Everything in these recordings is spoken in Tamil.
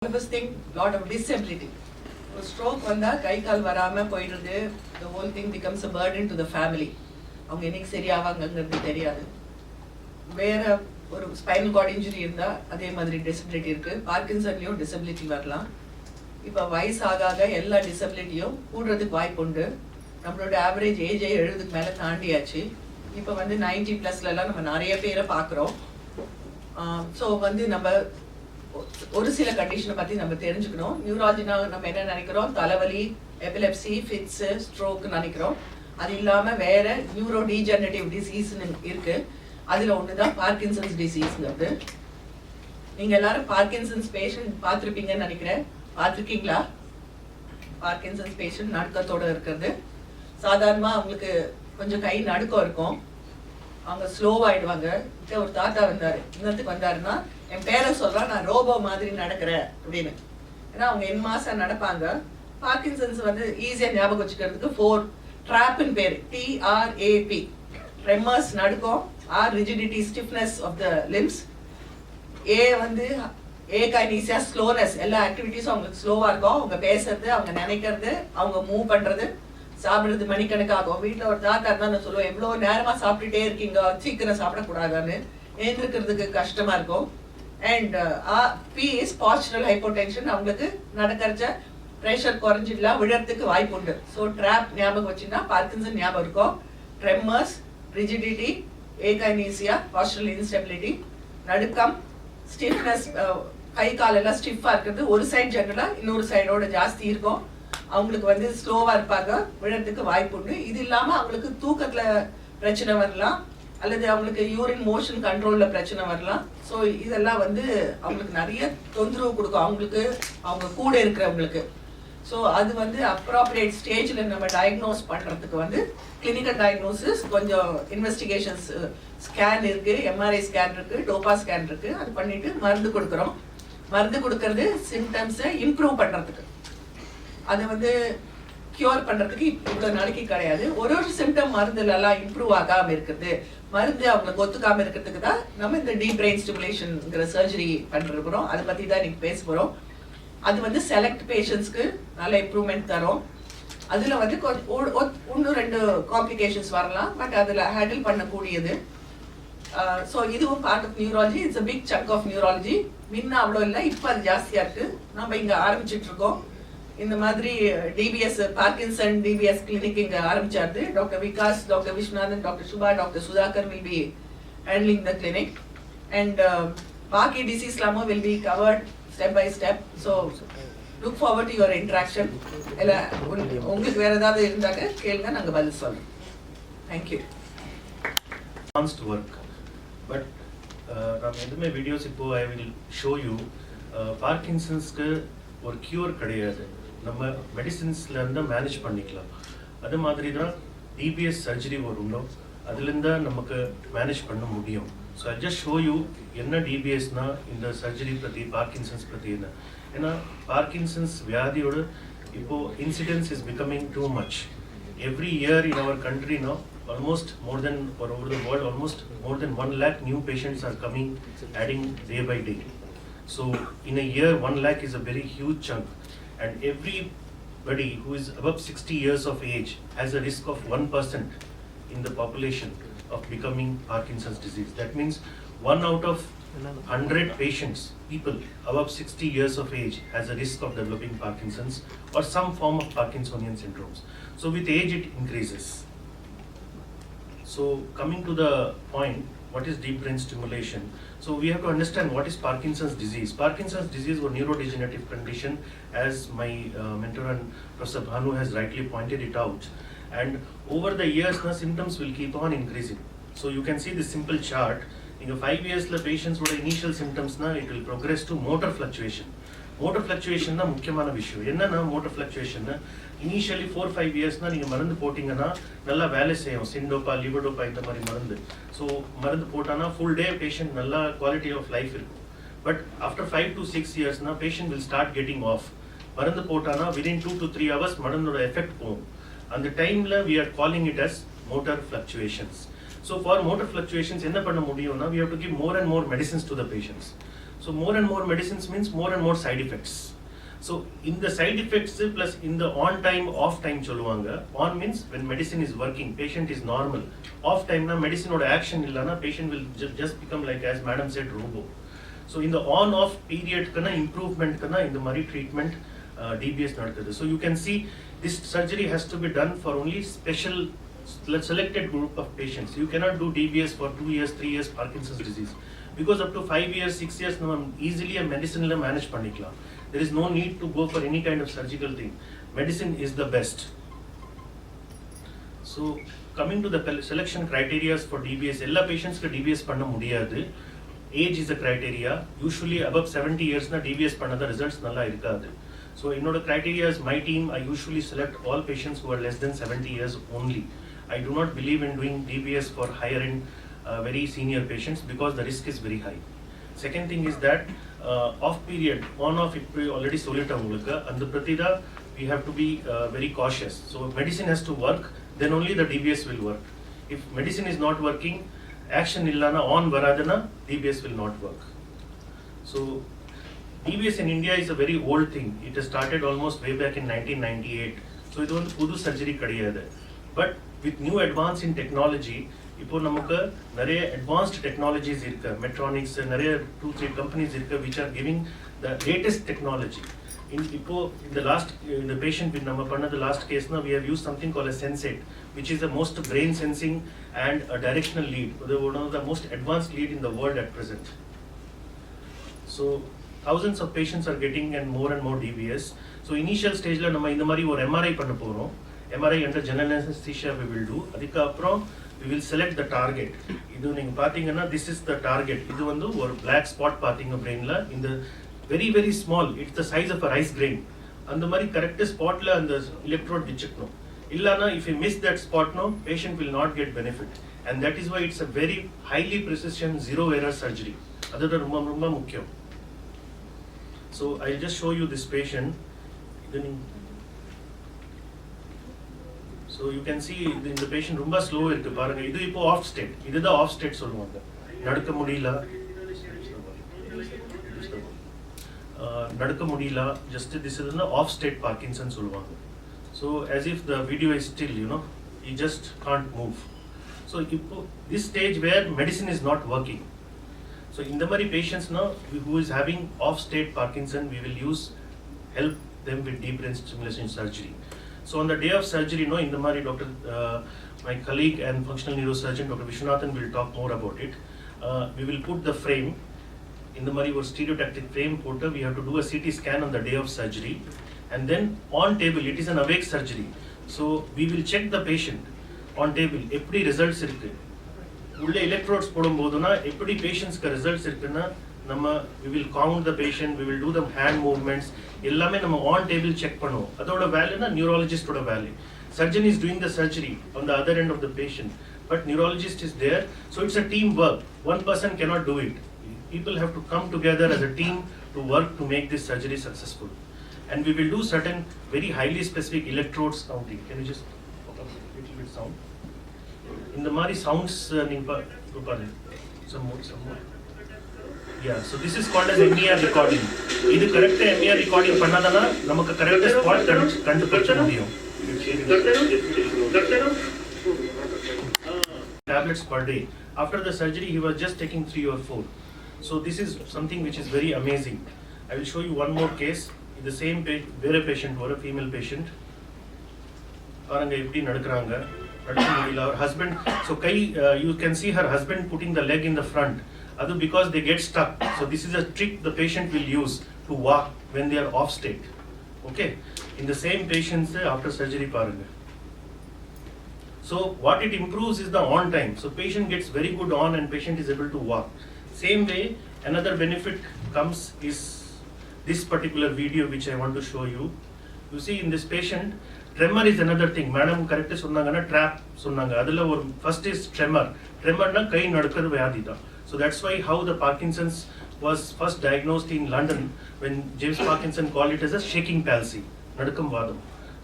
All of us think lot of disability. Stroke vanda kai kaal varama poidudhu, the whole thing becomes a burden to the family. அவங்க என்னைக்கு சரியாவாங்கங்கிறது தெரியாது. வேற ஒரு ஸ்பைனல் கார்டு இன்ஜுரி இருந்தா அதே மாதிரி டிசபிலிட்டி இருக்கு. பார்க்கின்சன்லயும் டிசபிலிட்டி வரலாம். இப்போ வயசு ஆக எல்லா டிசபிலிட்டியும் கூடுறதுக்கு வாய்ப்பு உண்டு. நம்மளோட ஆவரேஜ் ஏஜ் 70க்கு மேல தாண்டியாச்சு. இப்போ 90+ எல்லாம் நம்ம நிறைய பேரை பார்க்குறோம். ஸோ நம்ம ஒரு சில கண்டிஷனை பற்றி நம்ம தெரிஞ்சுக்கணும். நியூராலஜினா நம்ம என்ன நினைக்கிறோம், தலைவலி, எபிலெப்சி, ஃபிட்ஸு, ஸ்ட்ரோக் நினைக்கிறோம். அது இல்லாமல் வேற நியூரோ டீஜெனரேட்டிவ் டிசீஸ்ன்னு இருக்கு. அதில் ஒன்று தான் பார்க்கின்சன்ஸ் டிசீஸ்ங்கிறது. நீங்கள் எல்லாரும் பார்க்கின்சன்ஸ் பேஷண்ட் பார்த்துருப்பீங்கன்னு நினைக்கிறேன். பார்த்துருக்கீங்களா? பார்க்கின்சன்ஸ் பேஷண்ட் நடுக்கத்தோடு இருக்கிறது. சாதாரணமாக அவங்களுக்கு கொஞ்சம் கை நடுக்கம் இருக்கும், அவங்க ஸ்லோவாகிடுவாங்க. ஒரு தாத்தா வந்தார், இன்னத்துக்கு வந்தாருன்னா என் பேரை சொல்றா, நான் ரோபோ மாதிரி நடக்கிறேன் அப்படின்னு. ஏன்னா அவங்க மாசம் நடப்பாங்க. பார்க்கின்சன்ஸ் ஈஸியாக ஞாபகம் வச்சுக்கிறதுக்கு 4 ட்ராப்னு பேர். TRAP, ட்ரெமர்ஸ் நடுக்கம், R rigidity stiffness of the limbs, A akinesia slowness, எல்லா ஆக்டிவிட்டிஸும் அவங்களுக்கு ஸ்லோவாக இருக்கும். அவங்க பேசுறது, அவங்க நினைக்கிறது, அவங்க மூவ் பண்ணுறது, சாப்பிட்றது மணிக்கணக்காகும். வீட்டில் ஒரு தாத்தா இருந்தால் நான் சொல்லுவேன், எவ்வளோ நேரமாக சாப்பிட்டுட்டே இருக்கீங்க, சீக்கிரம் சாப்பிடக்கூடாதான்னு. எழுந்திருக்கிறதுக்கு கஷ்டமாக இருக்கும். அண்ட் P இஸ் பாஸ்டுரல் ஹைப்போடென்ஷன், அவங்களுக்கு நடக்கிறச்ச ப்ரெஷர் குறைஞ்சிடலாம், விழறதுக்கு வாய்ப்பு உண்டு. ஸோ ட்ராப் ஞாபகம் வச்சுன்னா பார்க்கின்சன் ஞாபகம் இருக்கும். ட்ரெமர்ஸ், ரிஜிடிட்டி, ஏகைனீசியா, பாஸ்டுரல் இன்ஸ்டெபிலிட்டி, நடுக்கம், ஸ்டிஃப்னஸ், கை காலெல்லாம் ஸ்டிஃபாக இருக்கிறது. ஒரு சைடு ஜென்ரலாக, இன்னொரு சைடோட ஜாஸ்தி இருக்கும். அவங்களுக்கு ஸ்லோவாக இருப்பாங்க, விழறதுக்கு வாய்ப்பு உண்டு. இது இல்லாமல் அவங்களுக்கு தூக்கத்தில் பிரச்சனை வரலாம், அல்லது அவங்களுக்கு யூரின் மோஷன் கண்ட்ரோலில் பிரச்சனை வரலாம். ஸோ இதெல்லாம் அவங்களுக்கு நிறைய தொந்தரவு கொடுக்கும், அவங்களுக்கு, அவங்க கூட இருக்கிறவங்களுக்கு. ஸோ அது அப்ராப்ரியேட் ஸ்டேஜில் நம்ம டயக்னோஸ் பண்ணுறதுக்கு கிளினிக்கல் டயக்னோசிஸ், கொஞ்சம் இன்வெஸ்டிகேஷன்ஸ், ஸ்கேன் இருக்குது, MRI ஸ்கேன் இருக்குது, டோபா ஸ்கேன் இருக்குது. அது பண்ணிவிட்டு மருந்து கொடுக்குறோம். மருந்து கொடுக்கறது சிம்டம்ஸை இம்ப்ரூவ் பண்ணுறதுக்கு. அது கியூர் பண்ணுறதுக்கு இவ்வளோ நாளைக்கு கிடையாது. ஒரு சிம்டம் மருந்துலலாம் இம்ப்ரூவ் ஆகாமல் இருக்குது, மருந்து அவங்களுக்கு ஒத்துக்காமல் இருக்கிறதுக்கு தான் நம்ம இந்த டீப் பிரெயின் ஸ்டிமுலேஷன்ங்கிற சர்ஜரி பண்ணிருக்கிறோம். அதை பற்றி தான் இன்னைக்கு பேச போகிறோம். அது செலக்ட் பேஷண்ட்ஸ்க்கு நல்ல இம்ப்ரூவ்மெண்ட் தரும். அதில் ஒன்று 2 காம்ப்ளிகேஷன்ஸ் வரலாம், பட் அதில் ஹேண்டில் பண்ணக்கூடியது. ஸோ இதுவும் part of neurology. It's a big chunk of neurology. முன்ன அவ்வளோ இல்லை, இப்போ அது ஜாஸ்தியாக இருக்குது. நம்ம இங்கே ஆரம்பிச்சுட்டு இருக்கோம். இந்த மாதிரி DBS, பார்க்கின்சன் DBS கிளினிக் இங்கே ஆரம்பிச்சாரு. Doctor Vikas, doctor Viswanathan, doctor Subha, doctor Sudhakar will be handling the clinic, and பாக்கி டிசீஸ்லாமும் will be covered step by step. So look forward to your interaction. உங்களுக்கு வேற ஏதாவது இருந்தாக்க கேளுங்க, நாங்கள் பதில் சொல்றோம். Thank you. Advanced work, but நம்ம எதுவுமே வீடியோஸ் இப்போ I will show you பார்க்கின்சன்ஸ்க்கு ஒரு கியூர் கிடையாது. நம்ம மெடிசின்ஸ்ல இருந்து மேனேஜ் பண்ணிக்கலாம். அது மாதிரி தான் DBS சர்ஜரி வருண்டோ, அதுலேருந்து நமக்கு மேனேஜ் பண்ண முடியும். So I just show you என்ன DBSனா இந்த சர்ஜரி பற்றி, பார்க்கின்சன்ஸ் பற்றி என்ன. ஏன்னா பார்க்கின்சன்ஸ் வியாதியோட இப்போ incidence is becoming too much. Every year in our country now almost more than, or over the world, almost more than 1 lakh new patients are coming, adding day by day. So in a year 1 lakh is a very huge chunk, and everybody who is above 60 years of age has a risk of 1% in the population of becoming Parkinson's disease. That means 1 out of 100 patients, people above 60 years of age, has a risk of developing Parkinson's or some form of Parkinsonian syndromes. So with age it increases. So coming to the point, what is deep brain stimulation? So we have to understand what is Parkinson's disease. Parkinson's disease is a neurodegenerative condition, as my mentor and Professor Bhanu has rightly pointed it out. And over the years, the symptoms will keep on increasing. So you can see this simple chart. In 5 years, the patients with initial symptoms, it will progress to motor fluctuation. Motor fluctuation is முக்கியமான விஷயம். என்னன்னா motor fluctuation, initially 4-5 years நீங்க மருந்து போட்டீங்கன்னா நல்லா வேலை செய்யும், சிண்டோபா, லிவோடோபா இந்த மாதிரி மருந்து. ஸோ மருந்து போட்டானா ஃபுல் டே பேஷண்ட் நல்லா குவாலிட்டி ஆஃப் லைஃப் இருக்கும். But after 5 to 6 years patient will start getting off. மருந்து போட்டானா விதின் 2 to 3 hours மருந்தோட எஃபெக்ட் போகும். அந்த டைம்ல we are calling it as motor fluctuations. So for motor fluctuations என்ன பண்ண முடியும்னா we have to give more and more medicines to the patients. So more and more medicines means more and more side effects. So in the side effects plus in the on time, off time choluvanga. On means when medicine is working, patient is normal. Off time na medicine or action illana, patient will just become like, as madam said, robo. So in the on off period kana improvement kana in the Murray treatment DBS nadakadu. So you can see this surgery has to be done for only special selected group of patients. You cannot do DBS for 2 years, 3 years Parkinson's disease. Because up to 5 years, 6 years, easily a medicine manage panikla. There is no need to go for any kind of surgical thing. Medicine is the best. So coming to the selection criteria for DBS, all patients ka DBS panna mudiyadu. Age is a criteria. Usually above 70 years na DBS panna the results nalla irukadu. So in order criteria is my team, I usually select all patients who are less than 70 years only. I do not believe in doing DBS for higher end, very senior patients because the risk is very high. Second thing is that off period, on off it already solita mulaka, and the pratida we have to be very cautious. So medicine has to work, then only the DBS will work. If medicine is not working, action illana on varadana, DBS will not work. So DBS in India is a very old thing. It has started almost way back in 1998. So it was pudu surgery kadiyadu. But with new advance in technology, இப்போ நமக்கு நிறைய advanced technologies இருக்கு. Metronics நிறைய 2-3 companies இருக்கு which are giving the latest technology. In the patient with நம்ம பண்ண the last case na we have used something called a sensate, which is the most brain sensing and a directional lead. One of the most advanced lead in the world at present. So thousands of patients are getting and more DBS. So initial stage la நம்ம இந்த மாதிரி ஒரு MRI பண்ண போறோம். MRI under general anesthesia we will do. அதுக்கு அப்புறம் we will select the target. இது நீங்க பாத்தீங்கன்னா this is the target. இது வந்து ஒரு black spot பாத்தீங்க brainல இந்த very very small, it's the size of a rice grain. அந்த மாதிரி correct spotல அந்த electrode வச்சுக்கணும். இல்லனா if you miss that spot no, patient will not get benefit. And that is why it's a very highly precision zero error surgery. அதுதான் ரொம்ப முக்கியம். So I'll just show you this patient. So you can see in the patient ரொம்ப slow இருக்கு பாருங்க. இது இப்போ off state. இதுதான் off state சொல்லுவாங்க. நடக்க முடியல. நடக்க முடியல. Just this is the off state Parkinson சொல்லுவாங்க. So as if the video is still, he just can't move. So this stage where medicine is not working. So in the many patients now who is having off state Parkinson, we will help them with deep brain stimulation surgery. So on the day of surgery, in the Mari doctor, my colleague and functional neurosurgeon, Dr. Vishwanathan, will talk more about it. We will put the frame in the Mari or stereotactic frame put. We have to do a CT scan on the day of surgery, and then on table it is an awake surgery. So we will check the patient on table. Every results irukku. உள்ள electrodes போடும்போதுனா எப்படி patients க்கு results இருக்குன்னா we will count the patient, we will do the hand movements, எல்லாமே நம்ம on table check பண்ணுவோம். அதோட வேலைனா neurologist ஓட வேலை. Surgeon is doing the surgery on the other end of the patient, but neurologist is there. So it's a team work. One person cannot do it. People have to come together as a team to work to make this surgery successful. And we will do certain very highly specific electrodes counting. Can you just put up a little bit sound? In the Mari sounds some more. Yeah, so this is called as MER recording. This correct MER recording பண்ணாதனா நமக்கு correct spot கண்டுபிடிக்க முடியும். Tablets per day. After the surgery he was just taking 3 or 4. So this is something which is very amazing. I will show you one more case. In the same வேற patient or a female patient. பாருங்க எப்படி நடக்கறாங்க. Her husband, so you can see her husband putting the leg in the front. Adu because they get stuck. So this is a trick the patient will use to walk when they are off state. Okay, in the same patients after surgery paranga. So what it improves is the on time. So patient gets very good on and patient is able to walk. Same way another benefit comes is this particular video which I want to show you. You see in this patient, tremor is another thing. Madam correct சொன்னாங்கன்னா trap சொன்னாங்க. அதுல ஒரு first is tremor. Tremorனா கை நடுக்கிறது வியாதி தான். So that's why how the Parkinson's was first diagnosed in London when James Parkinson called it as a shaking palsy, nadukam vadam.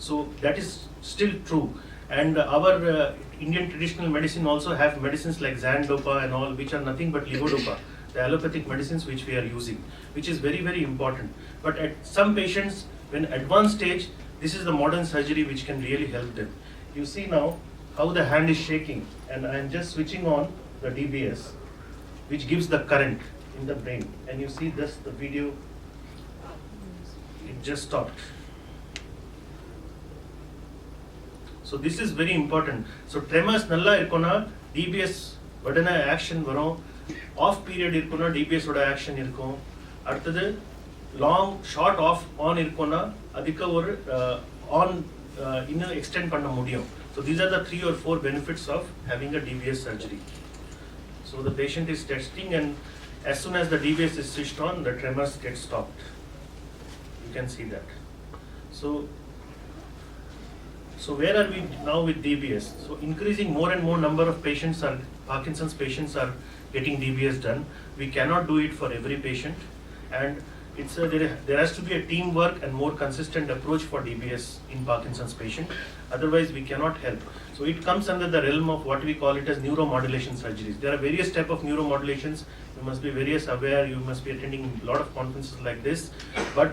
So that is still true. And our Indian traditional medicine also have medicines like Zandopa and all which are nothing but levodopa. the allopathic medicines which we are using, which is very, very important. But at some patients, when advanced stage, this is the modern surgery which can really help them. You see now how the hand is shaking, and I am just switching on the DBS, which gives the current in the brain. And you see this, the video, it just stopped. So this is very important. So tremors nalla irukona DBS vadana action varum, off period irukona DBS oda action irukum, அடுத்தது long short off on irukona adika or on இன்னும் extend பண்ண முடியும். So these are the 3 or 4 benefits of having a DBS surgery. So the patient is testing, and as soon as the DBS is switched on, the tremors get stopped. You can see that. So where are we now with DBS? So increasing more and more number of patients are, Parkinson's patients are getting DBS done. We cannot do it for every patient, and it's there has to be a teamwork and more consistent approach for DBS in Parkinson's patient. Otherwise, we cannot help. So it comes under the realm of what we call it as neuromodulation surgeries. There are various types of neuromodulations. You must be very aware. You must be attending a lot of conferences like this. But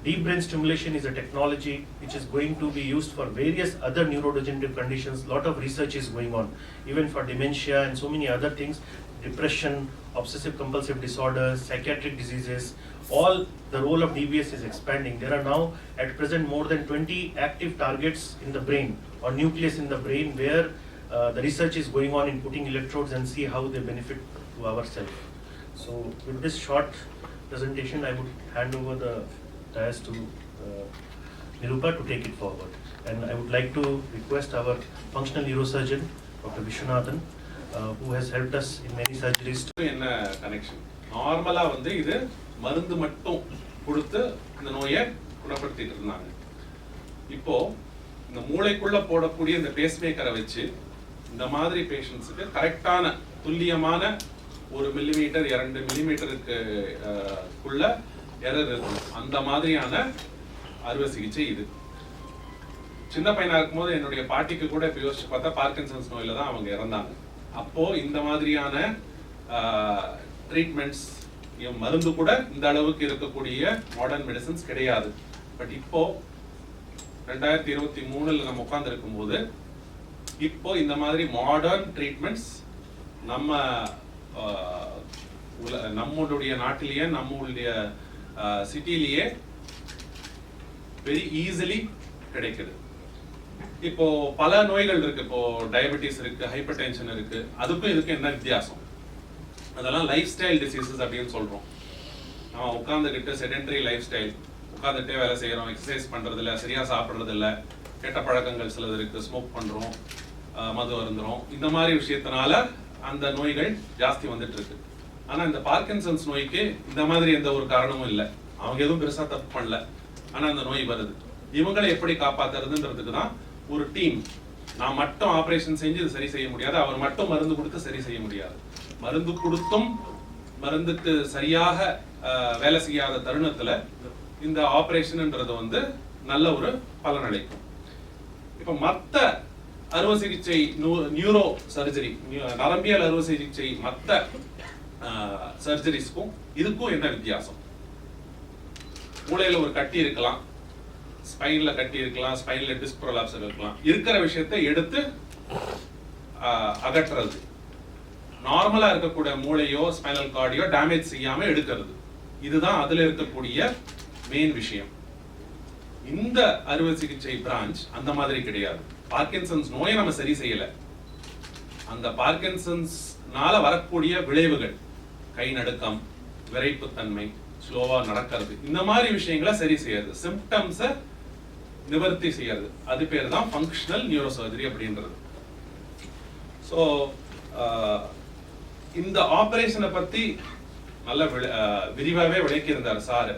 deep brain stimulation is a technology which is going to be used for various other neurodegenerative conditions. A lot of research is going on, even for dementia and so many other things, depression, obsessive compulsive disorders, psychiatric diseases. All the role of DBS is expanding. There are now at present more than 20 active targets in the brain or nucleus in the brain where the research is going on in putting electrodes and see how they benefit to ourselves. So with this short presentation, I would hand over the dais to Nirupa to take it forward. And I would like to request our functional neurosurgeon, Dr. Vishwanathan, who has helped us in many surgeries. என்ன கனெக்ஷன் நார்மலா இது மருந்து மட்டும் கொடுத்து இந்த நோயை குணப்படுத்திட்டு இருந்தாங்க. இப்போ இந்த மூளைக்குள்ள போடக்கூடிய இந்த பேஸ்மேக்கரை வச்சு இந்த மாதிரி பேஷண்ட்ஸுக்கு கரெக்டான துல்லியமான 1 மில்லிமீட்டர் 2 மில்லிமீட்டருக்கு குள்ள எரர் இருக்கும். அந்த மாதிரியான அறுவை சிகிச்சை இது. சின்ன பையனா இருக்கும்போது என்னுடைய பாட்டிக்கு கூட இப்போ யோசிச்சு பார்த்தா பார்க்கின்சன்ஸ் நோயில தான் அவங்க இறந்தாங்க. அப்போ இந்த மாதிரியான ட்ரீட்மெண்ட்ஸ் மருந்து கூட இந்த அளவுக்கு இருக்கக்கூடிய மாடர்ன் மெடிசன்ஸ் கிடையாது. பட் இப்போ 2023ல நம்ம உட்கார்ந்து இருக்கும்போது இப்போ இந்த மாதிரி மாடர்ன் ட்ரீட்மெண்ட்ஸ் நம்மளுடைய நாட்டிலேயே நம்மளுடைய சிட்டிலேயே வெரி ஈஸிலி கிடைக்குது. இப்போ பல நோய்கள் இருக்கு. இப்போ டயபெட்டிஸ் இருக்கு, ஹைப்பர் டென்ஷன் இருக்கு. அதுக்கும் இதுக்கு என்ன வித்தியாசம்? அதெல்லாம் லைஃப் ஸ்டைல் டிசீசஸ் அப்படின்னு சொல்றோம். நம்ம உட்கார்ந்துக்கிட்டு செடென்டரி லைஃப் ஸ்டைல், உட்கார்ந்துட்டே வேலை செய்யறோம், எக்ஸசைஸ் பண்றது இல்லை, சரியா சாப்பிட்றது இல்லை, கெட்ட பழக்கங்கள் சிலது இருக்கு, ஸ்மோக் பண்றோம், மது அருந்துறோம். இந்த மாதிரி விஷயத்தினால அந்த நோய்கள் ஜாஸ்தி வந்துட்டு இருக்கு. ஆனா இந்த பார்க்கின்சன்ஸ் நோய்க்கு இந்த மாதிரி எந்த ஒரு காரணமும் இல்லை. அவங்க எதுவும் பெருசா தப்பு பண்ணல, ஆனா அந்த நோய் வருது. இவங்களை எப்படி காப்பாத்துறதுன்றதுக்கு தான் ஒரு டீம். நான் மட்டும் ஆபரேஷன் செஞ்சு இது சரி செய்ய முடியாது, அவர் மட்டும் மருந்து கொடுத்து சரி செய்ய முடியாது. மருந்து கொடுத்தும் மருந்துக்கு சரியாக வேலை செய்யாத தருணத்துல இந்த ஆபரேஷன்ன்றது நல்ல ஒரு பலன் அளிக்கும். இப்ப மத்த அறுவை சிகிச்சை நியூரோ சர்ஜரி, நரம்பியல் அறுவை சிகிச்சை மத்த சர்ஜரிஸ்க்கும் இதுக்கும் என்ன வித்தியாசம்? மூளையில ஒரு கட்டி இருக்கலாம், ஸ்பைன்ல கட்டி இருக்கலாம், ஸ்பைன்ல டிஸ்க் ப்ரோலாப்ஸ் இருக்கலாம். இருக்கிற விஷயத்தை எடுத்து அகற்றுறது. நார்மலா இருக்கக்கூடிய மூளையோ ஸ்பைனல் கார்டையோ டேமேஜ் செய்யாம எடுக்கிறது. இதுதான் அதுல இருக்கக்கூடிய மெயின் விஷயம். இந்த அறுவை சிகிச்சை பிரான்ச் அந்த மாதிரி கிடையாது. பார்க்கின்சன்ஸ் நோயை நம்ம சரி செய்யல, அந்த பார்க்கின்சன்ஸ்னால வரக்கூடிய விளைவுகள், கை நடுக்கம், விரைப்புத்தன்மை, ஸ்லோவா நடக்கிறது, இந்த மாதிரி விஷயங்களை சரி செய்யறது, சிம்டம்ஸை நிவர்த்தி செய்யறது. அது பேர் தான் ஃபங்க்ஷனல் நியூரோ சர்ஜரி அப்படின்றது. ஸோ இந்த ஆபரேஷனை பத்தி நல்ல விரிவாகவே விளக்கியிருந்தார் சார்.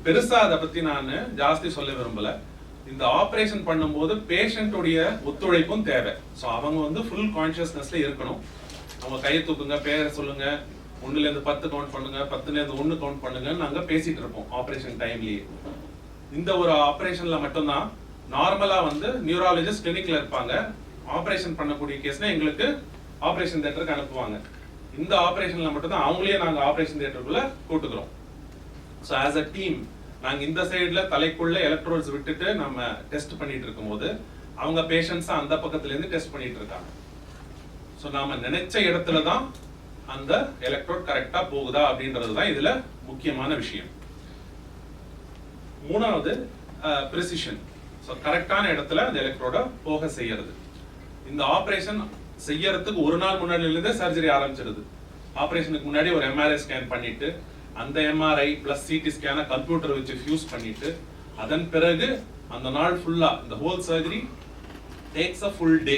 பெருசா அதை பத்தி நான் ஜாஸ்தி சொல்ல விரும்பல. இந்த ஆபரேஷன் பண்ணும்போது பேஷண்ட்டுடைய ஒத்துழைப்பும் தேவை. ஸோ அவங்க ஃபுல் கான்சியஸ்னஸ்ல இருக்கணும். அவங்க கையை தூக்குங்க, பேரை சொல்லுங்க, 1லேருந்து 10 கவுண்ட் பண்ணுங்க, 10லேருந்து 1 கவுண்ட் பண்ணுங்கன்னு நாங்க பேசிட்டு இருப்போம் ஆபரேஷன் டைம்லயே. இந்த ஒரு ஆபரேஷன்ல மட்டும்தான் நார்மலா நியூராலஜிஸ்ட் கிளினிக்ல இருப்பாங்க. ஆபரேஷன் பண்ணக்கூடிய கேஸ்னா எங்களுக்கு ஆபரேஷன் தியேட்டருக்கு அனுப்புவாங்க. இந்த ஆபரேஷன்ல மட்டும் தான் அவங்களே நாங்க ஆபரேஷன் தியேட்டருக்குள்ள கூட்டுக்கிறோம். ஸோ ஆஸ் அ டீம் நாங்க இந்த சைடுல தலைக்குள்ள எலக்ட்ரோட்ஸ் விட்டுட்டு நம்ம டெஸ்ட் பண்ணிட்டு இருக்கும்போது அவங்க பேஷண்ட்ஸ் அந்த பக்கத்துல இருந்து டெஸ்ட் பண்ணிட்டு இருக்காங்க. ஸோ நாம நினைச்ச இடத்துல தான் அந்த எலக்ட்ரோட் கரெக்டா போகுதா அப்படின்றது தான் இதுல முக்கியமான விஷயம். மூணாவது பிரிசிஷன். ஸோ கரெக்டான இடத்துல அந்த எலக்ட்ரோட போக செய்யறது. இந்த ஆபரேஷன் செய்யறதுக்கு ஒரு நாள் முன்னாடியிலிருந்தே சர்ஜரி ஆரம்பிச்சிருது. ஆபரேஷனுக்கு முன்னாடி ஒரு எம்ஆர்ஐ ஸ்கேன் பண்ணிட்டு அந்த எம்ஆர்ஐ பிளஸ் சிடி ஸ்கேனை கம்ப்யூட்டர் வச்சு ஃபியூஸ் பண்ணிட்டு அதன் பிறகு அந்த நாள் ஃபுல்லா இந்த whole surgery takes a full day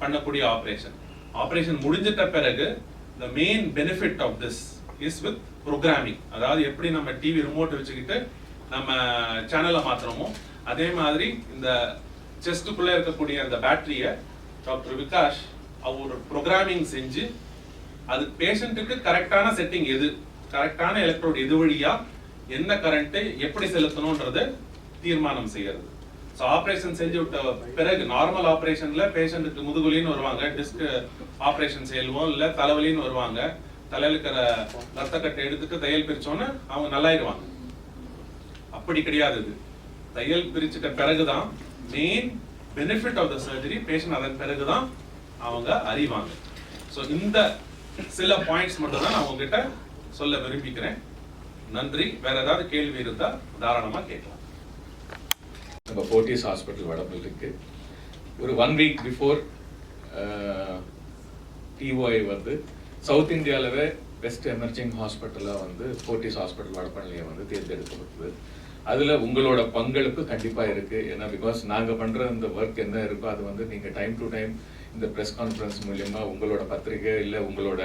பண்ணக்கூடிய ஆபரேஷன். ஆபரேஷன் முடிஞ்சிட்ட பிறகு the main benefit of this is with programming. அதாவது எப்படி நம்ம டிவி ரிமோட் வச்சுக்கிட்டு நம்ம சேனலை மாத்துறோமோ அதே மாதிரி இந்த செஸ்டுக்குள்ள இருக்கக்கூடிய அந்த பேட்டரியை டாக்டர் விகாஷ் அவர் ப்ரோக்ராமிங் செஞ்சு அது பேஷண்ட்டுக்கு கரெக்டான செட்டிங் எது, கரெக்டான எலக்ட்ரோட் எது வழியா என்ன கரண்ட் எப்படி செலுத்தணும்ன்றத தீர்மானம் செய்யறது. ஸோ ஆப்ரேஷன் செஞ்சு விட்ட பிறகு நார்மல் ஆப்ரேஷன்ல பேஷண்ட்டுக்கு முதுகுலின்னு வருவாங்க, டிஸ்க் ஆப்ரேஷன் செய்வோம், இல்லை தலைவலின்னு வருவாங்க, தலையில இருக்கிற ரத்த கட்டை எடுத்துட்டு தையல் பிரிச்சோன்னு அவங்க நல்லாயிருவாங்க. அப்படி கிடையாது. இது தையல் பிரிச்சுட்ட பிறகுதான் main benefit of the surgery. Patient அதன் பிறகுதான் அவங்க அறிவாங்க. ஸோ இந்த சில பாயிண்ட்ஸ் மட்டும் தான் நான் உங்ககிட்ட சொல்ல விரும்பிக்கிறேன். நன்றி. வேற ஏதாவது கேள்வி இருந்தா தாராளமா கேட்கலாம். நம்ம ஃபோர்டிஸ் ஹாஸ்பிட்டல் வடபல் இருக்கு. ஒரு 1 வீக் பிஃபோர் டிஓஐ வந்து சவுத் இந்தியாவிலவே பெஸ்ட் எமர்ஜிங் ஹாஸ்பிட்டலாக வந்து ஃபோர்டிஸ் ஹாஸ்பிட்டல் வடபழனியை வந்து தேர்ந்தெடுக்கப்பட்டது. அதில் உங்களோட பங்களிப்பு கண்டிப்பாக இருக்குது. ஏன்னா பிகாஸ் நாங்கள் பண்ணுற இந்த ஒர்க் என்ன இருக்கோ அது வந்து நீங்கள் டைம் டு டைம் இந்த ப்ரெஸ் கான்ஃபரன்ஸ் மூலியமாக உங்களோட பத்திரிகை இல்லை உங்களோட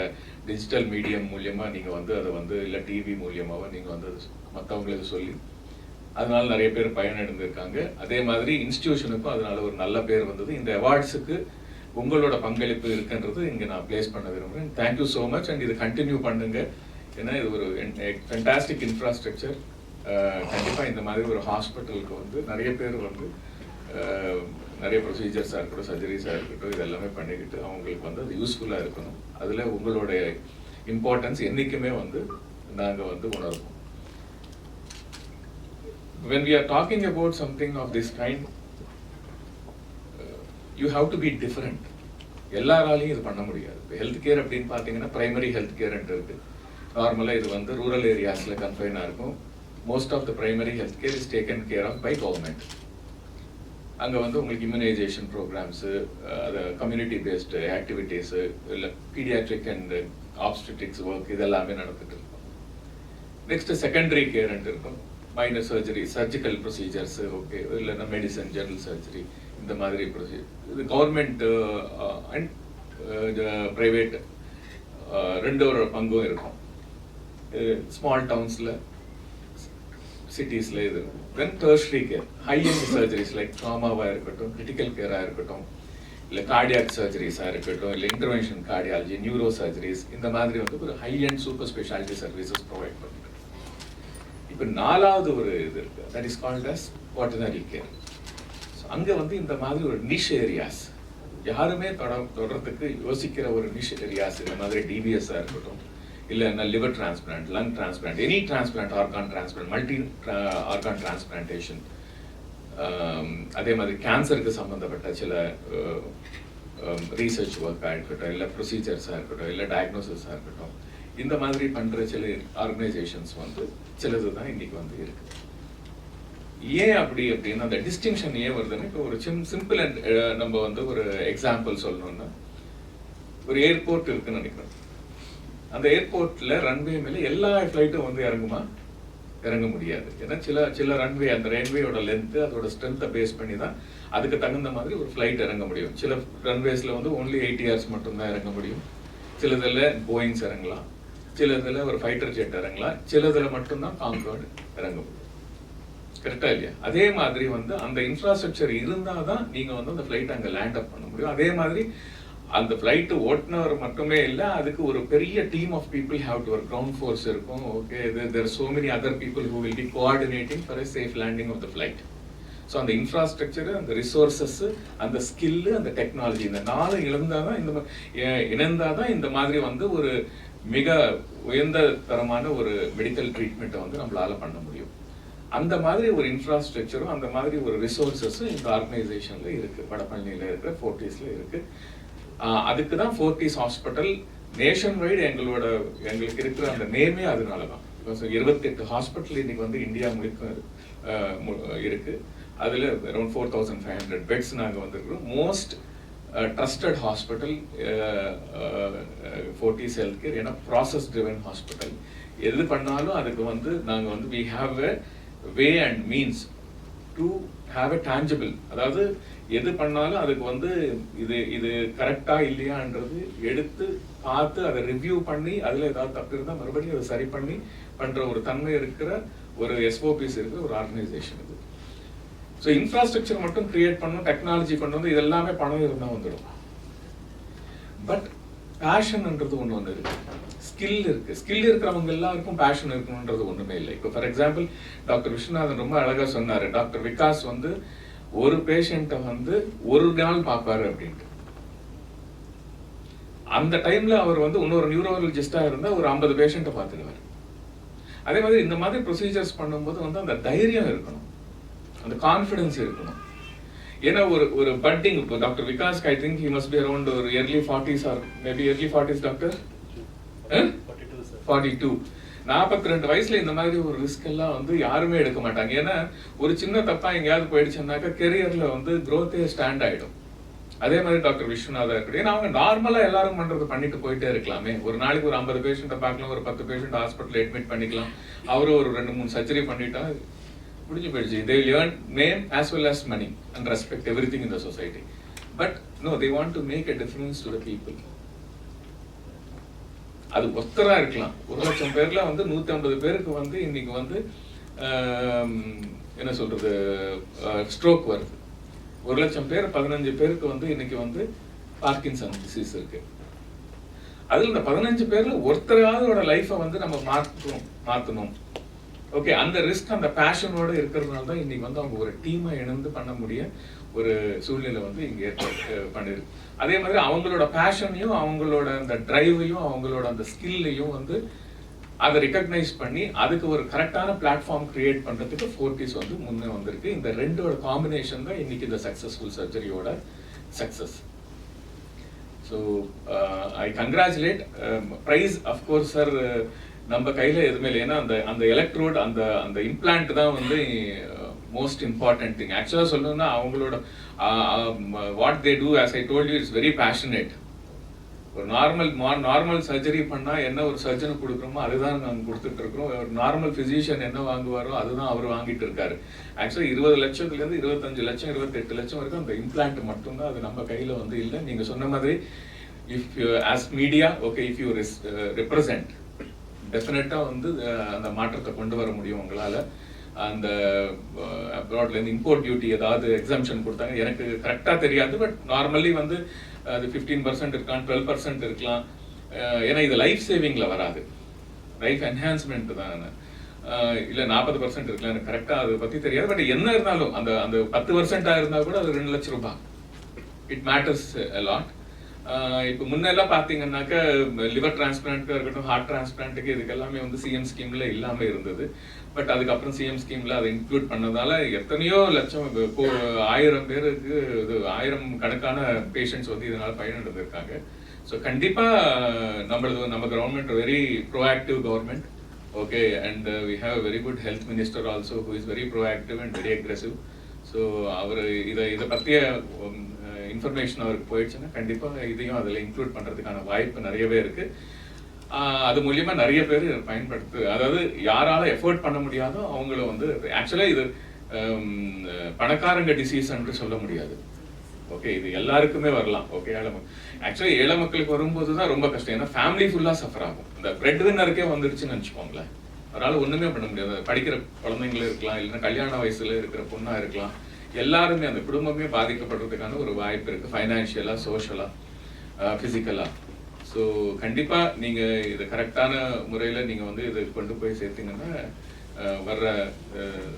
டிஜிட்டல் மீடியம் மூலியமாக நீங்கள் வந்து அதை வந்து இல்லை டிவி மூலியமாக நீங்கள் வந்து மற்றவங்களுக்கு சொல்லி அதனால நிறைய பேர் பயனடைந்திருக்காங்க. அதே மாதிரி இன்ஸ்டிடியூஷனுக்கும் அதனால ஒரு நல்ல பேர் வந்தது. இந்த அவார்ட்ஸுக்கு உங்களோட பங்களிப்பு இருக்குன்றது இங்கே நான் பிளேஸ் பண்ண விரும்புகிறேன். Thank you so much. அண்ட் இது கண்டினியூ பண்ணுங்க. ஏன்னா இது ஒரு ஃபென்டாஸ்டிக் இன்ஃப்ராஸ்ட்ரக்சர். கண்டிப்பாக இந்த மாதிரி ஒரு ஹாஸ்பிட்டலுக்கு வந்து நிறைய பேர் வந்து நிறைய ப்ரொசீஜர்ஸாக இருக்கட்டும், சர்ஜரிஸாக இருக்கட்டும், இது எல்லாமே பண்ணிக்கிட்டு அவங்களுக்கு வந்து அது யூஸ்ஃபுல்லாக இருக்கணும். அதில் உங்களுடைய இம்பார்ட்டன்ஸ் என்றைக்குமே வந்து நாங்கள் வந்து உணர்வோம். When we are talking about something of this kind, you have to be different. எல்லாராலையும் இது பண்ண முடியாது. இப்போ ஹெல்த் கேர் அப்படின்னு பார்த்தீங்கன்னா பிரைமரி ஹெல்த் கேர்ன்ட்டு இருக்கு. நார்மலாக இது வந்து ரூரல் ஏரியாஸில் கன்ஃபைனாக இருக்கும். Most of the primary health care is taken care of by government. அங்கே வந்து உங்களுக்கு இம்யூனைசேஷன் ப்ரோக்ராம்ஸு, அது கம்யூனிட்டி பேஸ்டு ஆக்டிவிட்டீஸு, இல்லை பீடியாட்ரிக் அண்ட் ஆப்ஸ்டெட்ரிக்ஸ் ஒர்க் இதெல்லாமே நடந்துட்டு இருக்கும். நெக்ஸ்ட் செகண்டரி கேர்ன்ட்டு இருக்கும். Minor surgery, surgical procedures, okay, இல்லைன்னா மெடிசன், ஜெனரல் சர்ஜரி, இந்த மாதிரி ப்ரொசீஜர். இது கவர்மெண்ட் அண்ட் ப்ரைவேட் ரெண்டோட பங்கும் இருக்கும். ஸ்மால் டவுன்ஸில், சிட்டிஸில் இது இருக்கும். Then tertiary care, high end surgeries like ட்ராமாவாக இருக்கட்டும், கிரிட்டிக்கல் கேராக இருக்கட்டும், இல்லை கார்டியாக் சர்ஜரிஸாக இருக்கட்டும், இல்லை இன்டர்வென்ஷன் கார்டியாலஜி, நியூரோ சர்ஜரிஸ், இந்த மாதிரி வந்து ஒரு high end super speciality services provide பண்ணிட்டு. இப்போ 4வது ஒரு இது இருக்கு, that is called as quaternary care. So அங்கே வந்து இந்த மாதிரி ஒரு நிஷ் ஏரியாஸ், யாருமே தொடர்றதுக்கு யோசிக்கிற ஒரு நிஷ் ஏரியாஸ், இந்த மாதிரி டிபிஎஸ்ஸாக இருக்கட்டும், இல்லைன்னா liver transplant, lung transplant, any transplant, organ transplant, multi organ transplantation, அதே மாதிரி கேன்சருக்கு சம்மந்தப்பட்ட சில ரீசர்ச் ஒர்க்காக இருக்கட்டும், இல்லை ப்ரொசீஜர்ஸாக இருக்கட்டும், இல்லை டயக்னோசிஸாக இருக்கட்டும், இந்த மாதிரி பண்ணுற சில ஆர்கனைசேஷன்ஸ் வந்து சிலது தான் இன்னைக்கு வந்து இருக்கு. ஏன் அப்படி அப்படின்னா அந்த டிஸ்டிங்ஷன் ஏன் வருதுன்னு இப்போ ஒரு சிம்பிள் அண்ட் நம்ம வந்து ஒரு எக்ஸாம்பிள் சொல்லணும்னா, ஒரு ஏர்போர்ட் இருக்குன்னு நினைக்கிறோம். அந்த ஏர்போர்ட்ல ரன்வே மேலே எல்லா ஃப்ளைட்டும் வந்து இறங்க முடியாது. ஏன்னா சில ரன்வே, அந்த ரன்வேயோட லென்த்து, அதோட ஸ்ட்ரென்த்தை பேஸ் பண்ணி தான் அதுக்கு தகுந்த மாதிரி ஒரு ஃப்ளைட் இறங்க முடியும். சில ரன்வேஸில் வந்து ஒன்லி 8 hours மட்டும்தான் இறங்க முடியும். சிலதில் போயிங்ஸ் இறங்கலாம், சிலதில் ஒரு ஃபைட்டர் ஜெட் இறங்கலாம், சிலதில் மட்டும்தான் கான்கார்டு இறங்க முடியும். கரெக்டா இல்லையா? அதே மாதிரி வந்து அந்த இன்ஃப்ராஸ்ட்ரக்சர் இருந்தால் தான் நீங்கள் வந்து அந்த ஃப்ளைட் அங்கே லேண்ட் அப் பண்ண முடியும். அதே மாதிரி அந்த ஃப்ளைட்டு ஓட்டுநர் மட்டுமே இல்லை, அதுக்கு ஒரு பெரிய team of people have to work, ground force இருக்கும். Okay, there so many other people who will be coordinating for a safe landing of the flight. So அந்த இன்ஃப்ராஸ்ட்ரக்சர், அந்த ரிசோர்ஸஸ், அந்த ஸ்கில்லு, அந்த டெக்னாலஜி, இந்த 4 இணைந்தாதான் இந்த மாதிரி வந்து ஒரு மிக உயர்ந்த தரமான ஒரு மெடிக்கல் ட்ரீட்மெண்ட்டை வந்து நம்மளால பண்ண முடியும். அந்த மாதிரி ஒரு இன்ஃப்ராஸ்ட்ரக்சரும் அந்த மாதிரி ஒரு ரிசோர்ஸஸும் இந்த ஆர்கனைசேஷன்ல இருக்கு. வடபழனியில இருக்கிற ஃபோர்ட்டிஸ்ல இருக்கு. அதுக்கு தான் ஃபோர்ட்டிஸ் ஹாஸ்பிட்டல் நேஷன் வைடு எங்களுக்கு இருக்கிற அந்த நேமே அதனால தான். 28 ஹாஸ்பிட்டல் இன்னைக்கு வந்து இந்தியா முழுக்க இருக்கு. அதுல அரௌண்ட் 4500 பெட்ஸ் நாங்க வந்திருக்கிறோம். Most trusted hospital Fortis health care. ஏன்னா ப்ராசஸ் ட்ரிவன் ஹாஸ்பிட்டல். எது பண்ணாலும் அதுக்கு வந்து நாங்க வந்து we have a way and means to have a tangible, அதாவது எது பண்ணாலும் அதுக்கு வந்து இது கரெக்டா இல்லையான்றது எடுத்து பார்த்து அதை ரிவ்யூ பண்ணி அதுல ஏதாவது தப்பு இருந்தால் மறுபடியும் அதை சரி பண்ணி பண்ற ஒரு தன்மை இருக்கிற ஒரு எஸ்ஓபிஸ் இருக்கிற ஒரு ஆர்கனைசேஷன் இது. ஸோ இன்ஃப்ராஸ்ட்ரக்சர் மட்டும் கிரியேட் பண்ணணும், டெக்னாலஜி கொண்டு வந்து இது எல்லாமே பணம் இருந்தால் வந்துடும். பட் பேஷன்ன்றது ஒன்று இருக்கு, ஸ்கில் இருக்கு. ஸ்கில் இருக்கிறவங்க எல்லாருக்கும் பேஷன் இருக்கணுன்றது ஒன்றுமே இல்லை. இப்போ ஃபார் எக்ஸாம்பிள் டாக்டர் விஸ்வநாதன் ரொம்ப அழகாக சொன்னார். டாக்டர் விகாஸ் வந்து ஒரு பேஷண்ட்டை வந்து ஒரு நாள் பார்ப்பாரு அப்படின்ட்டு. அந்த டைம்ல அவர் வந்து இன்னொரு நியூரோலஜிஸ்டா இருந்தா ஒரு 50 பேஷண்ட்டை பார்த்துடுவார். அதே மாதிரி இந்த மாதிரி ப்ரொசீஜர்ஸ் பண்ணும்போது வந்து அந்த தைரியம் இருக்கணும், அந்த கான்ஃபிடன்ஸ் இருக்கணும். ஏன்னா ஒரு பட்டிங் இப்போ doctor Vikas I think he must be around ஒரு early 40s or maybe early 40s doctor 42. 42 வயசுல இந்த மாதிரி ஒரு ரிஸ்க் எல்லாம் வந்து யாருமே எடுக்க மாட்டாங்க. ஏன்னா ஒரு சின்ன தப்பா எங்கேயாவது போயிடுச்சுன்னாக்கா கெரியர்ல வந்து growth-ஏ ஸ்டாண்ட் ஆயிடும். அதே மாதிரி டாக்டர் விஸ்வநாதா இருக்கு. ஏன்னா அவங்க நார்மலா எல்லாரும் பண்றது பண்ணிட்டு போயிட்டே இருக்கலாமே. ஒரு நாளைக்கு ஒரு 50 பேஷண்ட்டை பார்க்கலாம், ஒரு 10 பேஷண்ட் ஹாஸ்பிட்டல் அட்மிட் பண்ணிக்கலாம், அவரும் ஒரு 2-3 சர்ஜரி பண்ணிட்டா முடிஞ்சு போயிடுச்சு. They will earn name as well as money and respect everything in the society. But no, they want to make a difference to the people. அது ஒத்தரா இருக்கலாம். 1,00,000 பேர்ல வந்து 150 பேருக்கு வந்து இன்னைக்கு வந்து என்ன சொல்றது ஸ்ட்ரோக் வருது. 1,00,000 பேர் 15 பேருக்கு வந்து இன்னைக்கு வந்து பார்க்கின்சன் டிசீஸ் இருக்கு. அதுல இந்த 15 பேர்ல ஒருத்தராவோட லைஃபை வந்து நம்ம மாத்தணும். ஓகே, அந்த ரிஸ்க் அந்த பேஷனோட இருக்கிறதுனால தான் இன்னைக்கு வந்து அவங்க ஒரு டீமை இணைந்து பண்ண முடிய ஒரு சூழ்நிலை வந்து இங்க பண்ணிருக்கு. அதே மாதிரி அவங்களோட பேஷனையும் அவங்களோட அந்த டிரைவையும் அவங்களோட அந்த ஸ்கில்லையும் வந்து அதை ரெகக்னைஸ் பண்ணி அதுக்கு ஒரு கரெக்டான பிளாட்ஃபார்ம் கிரியேட் பண்றதுக்கு ஃபோர்ட்டிஸ் வந்து முன்னே வந்திருக்கு. இந்த ரெண்டோட காம்பினேஷன் தான் இன்னைக்கு இந்த சக்சஸ்ஃபுல் சர்ஜரியோட success. So I congratulate. Praise of course sir நம்ம கையில எதுவுமே இல்லை. ஏன்னா அந்த எலக்ட்ரோட் அந்த இம்ப்ளான்ட் தான் வந்து மோஸ்ட் இம்பார்ட்டன்ட் திங். ஆக்சுவலாக சொல்லணும்னா அவங்களோட what they do as I told you it's very passionate. ஒரு நார்மல் சர்ஜரி பண்ணா என்ன ஒரு சர்ஜனை கொடுக்குறோமோ அதுதான் நாங்கள் கொடுத்துட்டு இருக்கிறோம். ஒரு நார்மல் பிசிஷியன் என்ன வாங்குவாரோ அதுதான் அவர் வாங்கிட்டு இருக்காரு. ஆக்சுவலா 20 லட்சத்துலேருந்து 25 லட்சம் 28 லட்சம் வரைக்கும் அந்த இம்ப்ளான்ட் மட்டும்தான். அது நம்ம கையில வந்து இல்லை. நீங்க சொன்ன மாதிரி if you as media okay if you represent டெஃபினட்டா வந்து அந்த மாற்றத்தை கொண்டு வர முடியும் உங்களால. அந்த அப்ராட்லேருந்து இம்போர்ட் டியூட்டி ஏதாவது எக்ஸம்ஷன் கொடுத்தாங்க, எனக்கு கரெக்டாக தெரியாது. பட் நார்மலி வந்து அது 15% இருக்கலாம், 12% இருக்கலாம். ஏன்னா இது லைஃப் சேவிங்கில் வராது, லைஃப் என்ஹான்ஸ்மெண்ட் தான். இல்லை 40% இருக்கலாம், எனக்கு கரெக்டாக அதை பற்றி தெரியாது. பட் என்ன இருந்தாலும் அந்த 10% இருந்தால் கூட அது 2 லட்சம் ரூபாய். It matters a lot. இப்போ முன்னெல்லாம் பார்த்தீங்கன்னாக்கா லிவர் டிரான்ஸ்பிளான்ட்டுக்கு இருக்கட்டும், ஹார்ட் டிரான்ஸ்பிளான்ட்டுக்கு இதுக்கு எல்லாமே வந்து சிஎம் ஸ்கீம்ல இல்லாமல் இருந்தது. பட் அதுக்கப்புறம் சிஎம் ஸ்கீம்ல அதை இன்க்ளூட் பண்ணதால எத்தனையோ லட்சம் 1000 பேருக்கு 1000 கணக்கான பேஷண்ட்ஸ் வந்து இதனால பயனடைந்திருக்காங்க. ஸோ கண்டிப்பா நம்ம government very proactive government. Okay, and we have very good health minister also who is very proactive and very aggressive. So அவர் இதை பற்றிய இன்ஃபர்மேஷன் அவருக்கு போயிடுச்சுன்னா கண்டிப்பாக இதையும் அதில் இன்க்ளூட் பண்ணுறதுக்கான வாய்ப்பு நிறையவே இருக்கு. அது மூலியமா நிறைய பேர் அதாவது யாரால எஃபோர்ட் பண்ண முடியாதோ அவங்கள வந்து ஆக்சுவலாக இது பணக்காரங்க டிசீஸ்ன்னு சொல்ல முடியாது. ஓகே, இது எல்லாருக்குமே வரலாம். ஓகே, ஆக்சுவலி ஏழை மக்களுக்கு வரும்போது தான் ரொம்ப கஷ்டம். ஏன்னா ஃபேமிலி ஃபுல்லாக சஃபர் ஆகும். இந்த பிரெட் வின்னருக்கே வந்துருச்சுன்னு நினச்சிக்கோங்களேன், அவரால் ஒன்றுமே பண்ண முடியாது. படிக்கிற குழந்தைங்களும் இருக்கலாம், இல்லைன்னா கல்யாண வயசுல இருக்கிற பொண்ணாக இருக்கலாம், எல்லாருமே அந்த குடும்பமே பாதிக்கப்படுறதுக்கான ஒரு வாய்ப்பு இருக்குது, ஃபைனான்ஷியலாக, சோஷியலாக, ஃபிசிக்கலாக. ஸோ கண்டிப்பாக நீங்கள் இதை கரெக்டான முறையில் நீங்கள் வந்து இதை கொண்டு போய் சேர்த்தீங்கன்னா வர்ற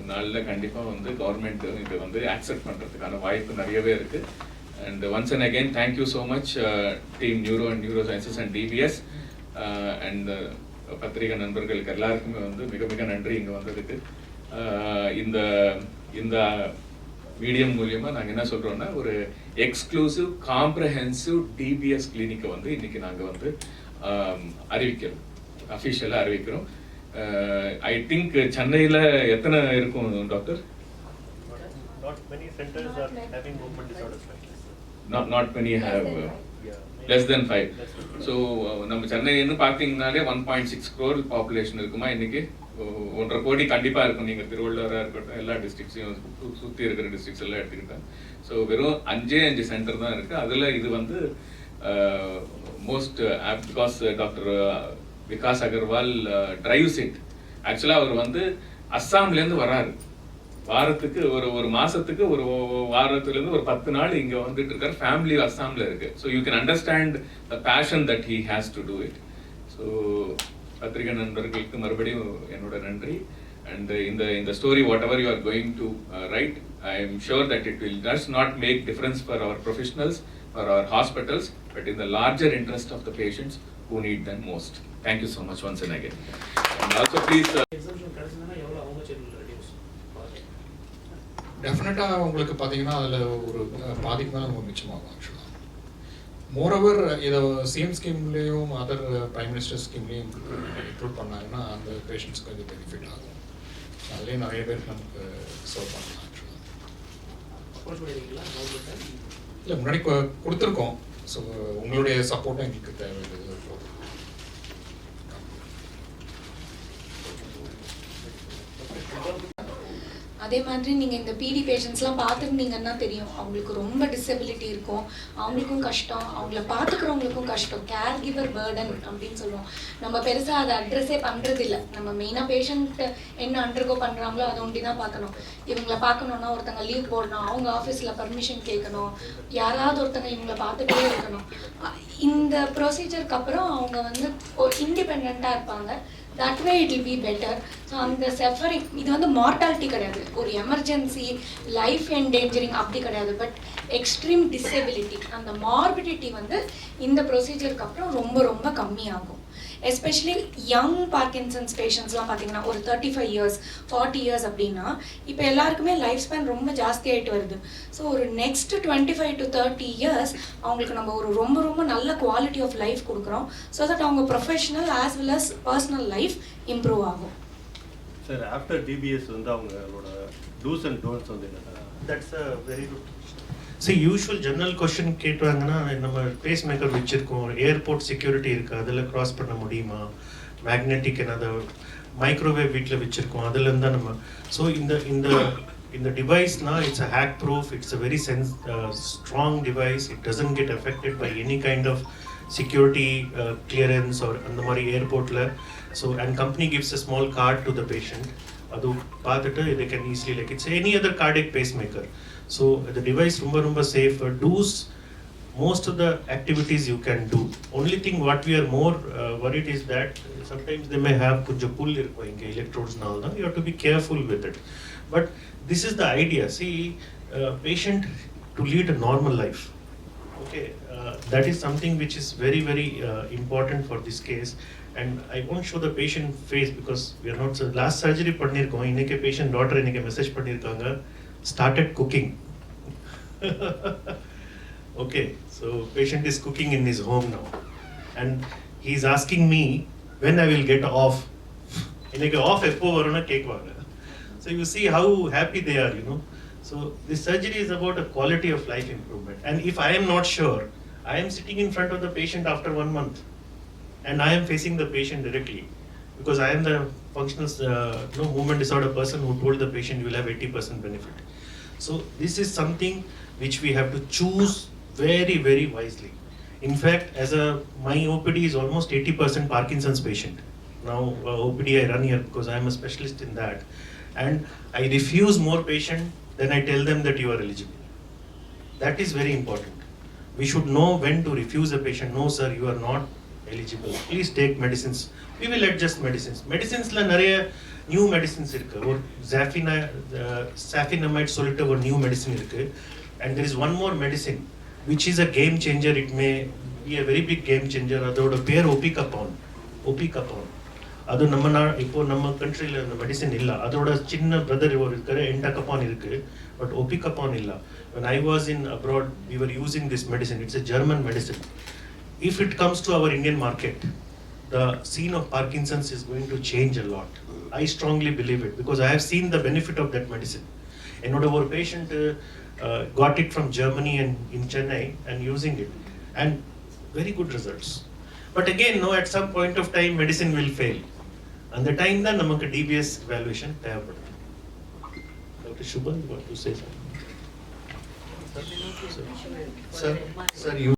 நாளில் கண்டிப்பாக வந்து கவர்மெண்ட் இதை வந்து ஆக்செப்ட் பண்ணுறதுக்கான வாய்ப்பு நிறையவே இருக்குது. And once and again thank you so much team neuro and neuro sciences and DBS and பத்திரிகை நண்பர்களுக்கு எல்லாருக்குமே வந்து மிக மிக நன்றி இங்கே வந்ததுக்கு. இந்த இந்த மீடியம் மூலியமாக நாங்கள் என்ன சொல்கிறோன்னா, ஒரு எக்ஸ்க்ளூசிவ் காம்ப்ரஹென்சிவ் டிபிஎஸ் கிளினிக்கை வந்து இன்றைக்கி நாங்கள் வந்து அறிவிக்கிறோம், அஃபிஷியலாக அறிவிக்கிறோம். ஐ திங்க் சென்னையில் எத்தனை இருக்கும் doctor? Not many centers are having movement disorders like this. Not many have less than 5. So நம்ம சென்னைன்னு பார்த்தீங்கன்னாலே 1.6 crore பாப்புலேஷன் இருக்குமா இன்னைக்கு? 1.5 கோடி கண்டிப்பாக இருக்கும். நீங்கள் திருவள்ளூராக இருக்கட்டும், எல்லா டிஸ்ட்ரிக்ட்ஸையும் சுற்றி இருக்கிற டிஸ்ட்ரிக்ஸ் எல்லாம் எடுத்துக்கிட்டாங்க. ஸோ வெறும் 5 சென்டர் தான் இருக்குது. அதில் இது வந்து most apt because doctor Vikas Agarwal drives it. ஆக்சுவலாக அவர் வந்து அஸ்ஸாம்லேருந்து வராரு. வாரத்துக்கு ஒரு மாசத்துக்கு ஒரு வாரத்துலேருந்து ஒரு 10 நாள் இங்கே வந்துட்டு இருக்காரு. ஃபேமிலி அஸ்ஸாமில் இருக்கு. So you can understand the passion that he has to do it. So பத்திரிகை நண்பர்களுக்கு மறுபடியும் என்னோட நன்றி. அண்ட் இந்த story whatever you are going to write, I am sure that it will just not make difference for our professionals, for our hospitals, but in the larger interest of the patients who need them most. Thank you so much once and again. And also please டெஃபினட்டாக உங்களுக்கு பார்த்தீங்கன்னா அதில் ஒரு பாதிக்கு மேலே நம்ம மிச்சமாகும். ஆக்சுவலாக மோரோவர் இதை சிஎம் ஸ்கீம்லேயும் அதர் பிரைம் மினிஸ்டர் ஸ்கீம்லேயும் இன்க்ளூட் பண்ணாங்கன்னா அந்த பேஷண்ட்ஸ்க்கு அது பெனிஃபிட் ஆகும். அதுலேயும் நிறைய பேர் நமக்கு சர்வ் பண்ணலாம். ஆக்சுவலாக இல்லை முன்னாடி கொடுத்துருக்கோம். ஸோ உங்களுடைய சப்போர்ட்டும் எங்களுக்கு தேவையில்லை. அதே மாதிரி நீங்கள் இந்த பிடி பேஷண்ட்ஸ்லாம் பார்த்துருந்தீங்கன்னா தெரியும், அவங்களுக்கு ரொம்ப டிசபிலிட்டி இருக்கும், அவங்களுக்கும் கஷ்டம், அவங்கள பார்த்துக்கிறவங்களுக்கும் கஷ்டம். கேர் கிவர் பேர்டன் அப்படின்னு சொல்லுவோம். நம்ம பெருசாக அதை அட்ரெஸ்ஸே பண்ணுறதில்ல. நம்ம மெயினாக பேஷண்ட் என்ன அண்டர்கோ பண்ணுறாங்களோ அதை ஒண்டி தான் பார்க்கணும். இவங்களை பார்க்கணுன்னா ஒருத்தங்க லீவ் போடணும், அவங்க ஆஃபீஸில் பர்மிஷன் கேட்கணும், யாராவது ஒருத்தங்க இவங்களை பார்த்துட்டே இருக்கணும். இந்த ப்ரொசீஜருக்கு அப்புறம் அவங்க வந்து ஒரு இண்டிபெண்ட்டாக இருப்பாங்க. that way it will be better. So அந்த சஃபரிங் இது வந்து மார்டாலிட்டி கிடையாது, ஒரு எமர்ஜென்சி லைஃப் என்டேஞ்சரிங் அப்படி கிடையாது, பட் எக்ஸ்ட்ரீம் டிசபிலிட்டி. அந்த மார்பிடிட்டி வந்து இந்த ப்ரொசீஜருக்கு அப்புறம் ரொம்ப ரொம்ப கம்மியாகும். எஸ்பெஷலி யங் பார்க்கின்சன்ஸ் பேஷண்ட்ஸ்லாம் பார்த்தீங்கன்னா ஒரு 35 years 40 years அப்படின்னா இப்போ எல்லாருக்குமே லைஃப் ஸ்பேன் ரொம்ப ஜாஸ்தியாகிட்டு வருது. ஸோ ஒரு நெக்ஸ்ட் 25 to 30 years அவங்களுக்கு நம்ம ஒரு ரொம்ப ரொம்ப நல்ல குவாலிட்டி ஆஃப் லைஃப் கொடுக்குறோம். ஸோ தட் அவங்க professional as well as personal life improve ஆகும். சார் ஆஃப்டர் டிபிஎஸ் வந்து அவங்களோட டூஸ் அண்ட் டோன்ட்ஸ் வந்து என்ன? That's a very good. See, usual general question கேட்டுவாங்கன்னா, நம்ம பேஸ் மேக்கர் வச்சுருக்கோம், ஏர்போர்ட் செக்யூரிட்டி இருக்குது, அதில் க்ராஸ் பண்ண முடியுமா, மேக்னெட்டிக் என்னது மைக்ரோவேவ் வீட்டில் வச்சுருக்கோம், அதுலேருந்து தான் நம்ம. ஸோ இந்த டிவைஸ்னால் it's a hack proof, it's a very strong device. It doesn't get affected by any kind of security clearance or அந்த மாதிரி ஏர்போர்ட்டில். So and company gives a small card to the patient. அது பார்த்துட்டு they can easily, like it's any other cardiac pacemaker. So the device ரொம்ப safe. Do's most of the activities you can do. Only thing what we are more worried is that sometimes they may have kunja pull irukku inge electrodes nalda. You have to be careful with it. But this is the idea. See, patient to lead a normal life. Okay, that is something which is very important for this case. And I won't show the patient face because we are not. Last surgery pannirkom, innike patient daughter innike message pannirukanga, started cooking. Okay, so patient is cooking in his home now and he is asking me when I will get off. Innike off eppo varuna kekvaanga. So you see how happy they are, you know. So this surgery is about a quality of life improvement. And if I am not sure, I am sitting in front of the patient after 1 month and I am facing the patient directly because I am the functional movement disorder person who told the patient you will have 80% benefit. So this is something which we have to choose very wisely. In fact, my OPD is almost 80% Parkinson's patient. Now OPD I run here because I am a specialist in that, and I refuse more patient than I tell them that you are eligible. That is very important. We should know when to refuse a patient. No sir, you are not eligible. Please take medicines. We will adjust medicines. Medicines la nariya new medicines இருக்கு. ஒரு சாஃபினமைட் சொல்லிட்டு ஒரு நியூ மெடிசின் இருக்கு. And there is one more medicine which is a game changer. It may be a very big game changer. அதோட பேர் ஒபிகப்பான். அது இப்போ நம்ம கண்ட்ரியில் அந்த மெடிசின் இல்லை. அதோட சின்ன பிரதர் ஒரு இருக்கிற என்டகப்பான் இருக்கு, பட் ஒபிகப்பான் இல்லை. When I was in abroad, we were using this medicine. It's a German medicine. If it comes to our Indian market, the scene of Parkinson's is going to change a lot. I strongly believe it because I have seen the benefit of that medicine. Another our patient got it from Germany and in Chennai and using it, and very good results. But again, no, at some point of time, medicine will fail. And the time that namakku DBS evaluation தேவைப்படும். Dr. Shubhan, you want to say something? Sir, you